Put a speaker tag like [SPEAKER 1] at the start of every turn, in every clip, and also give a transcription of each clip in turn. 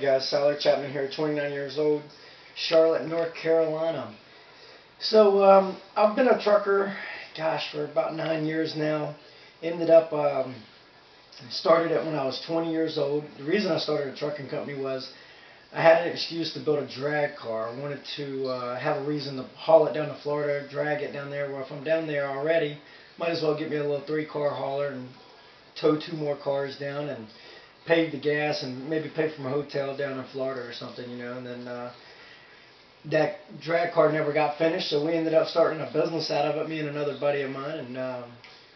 [SPEAKER 1] guys, Tyler Chapman here, 29 years old, Charlotte, North Carolina. So I've been a trucker, gosh, for about 9 years now. Ended up, started it when I was 20 years old. The reason I started a trucking company was I had an excuse to build a drag car. I wanted to have a reason to haul it down to Florida, drag it down there. Well, if I'm down there already, might as well get me a little 3-car hauler and tow 2 more cars down and pay the gas and maybe pay for my hotel down in Florida or something, you know. And then that drag car never got finished, so we ended up starting a business out of it, me and another buddy of mine, and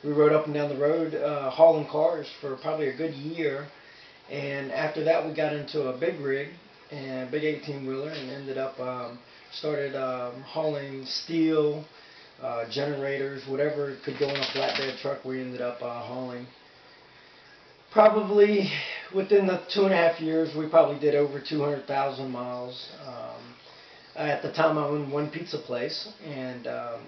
[SPEAKER 1] we rode up and down the road hauling cars for probably a good year. And after that, we got into a big rig, and big 18-wheeler, and ended up started hauling steel, generators, whatever could go in a flatbed truck. We ended up hauling. Probably within the 2.5 years, we probably did over 200,000 miles. At the time, I owned one pizza place, and a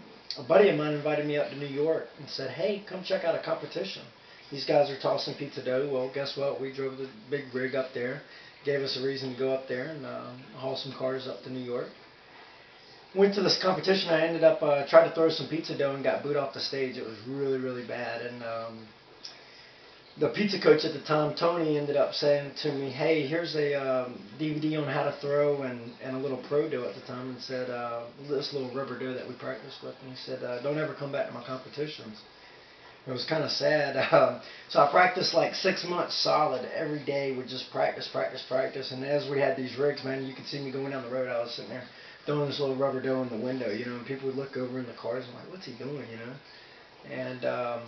[SPEAKER 1] buddy of mine invited me up to New York and said, "Hey, come check out a competition. These guys are tossing pizza dough." Well, guess what? We drove the big rig up there. Gave us a reason to go up there and haul some cars up to New York. Went to this competition. I ended up tried to throw some pizza dough and got booed off the stage. It was really, really bad. And the pizza coach at the time, Tony, ended up saying to me, "Hey, here's a DVD on how to throw and a little pro dough at the time," and said, this little rubber dough that we practiced with. And he said, "Don't ever come back to my competitions." It was kind of sad. So I practiced like 6 months solid every day. Would just practice, practice, practice. And as we had these rigs, man, you could see me going down the road. I was sitting there throwing this little rubber dough in the window, you know, and people would look over in the cars and like, "What's he doing?" you know. And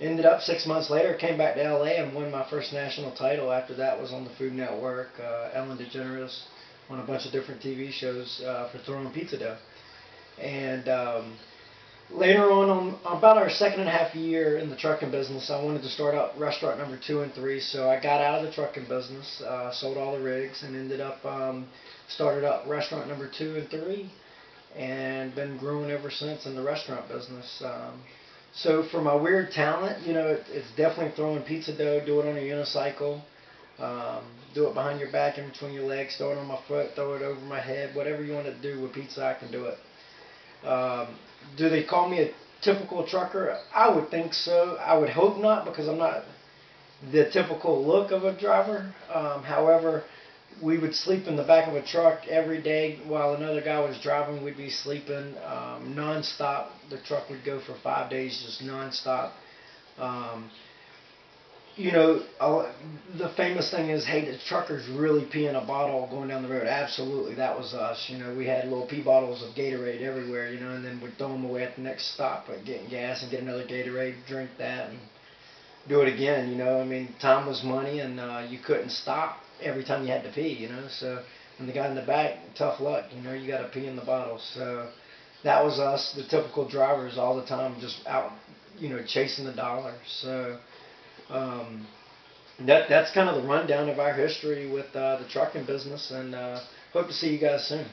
[SPEAKER 1] ended up 6 months later, came back to LA and won my first national title. After that was on the Food Network, Ellen DeGeneres, on a bunch of different TV shows for throwing pizza dough. And later on about our 2.5 year in the trucking business, I wanted to start up restaurant number 2 and 3. So I got out of the trucking business, sold all the rigs, and ended up started up restaurant number 2 and 3, and been growing ever since in the restaurant business. So for my weird talent, you know, it's definitely throwing pizza dough. Do it on a unicycle. Do it behind your back, in between your legs. Throw it on my foot. Throw it over my head. Whatever you want to do with pizza, I can do it. Do they call me a typical trucker? I would think so. I would hope not, because I'm not the typical look of a driver. However, we would sleep in the back of a truck every day while another guy was driving. We'd be sleeping non-stop. The truck would go for 5 days just non-stop. You know, the famous thing is, hey, the truckers really pee in a bottle going down the road. Absolutely, that was us. You know, we had little pee bottles of Gatorade everywhere, you know, and then we'd throw them away at the next stop, getting gas and get another Gatorade, drink that, and do it again, you know. I mean, time was money, and you couldn't stop every time you had to pee, you know. So when the guy in the back, tough luck, you know, you got to pee in the bottle. So that was us, the typical drivers, all the time, just out, you know, chasing the dollar. So that's kind of the rundown of our history with the trucking business, and hope to see you guys soon.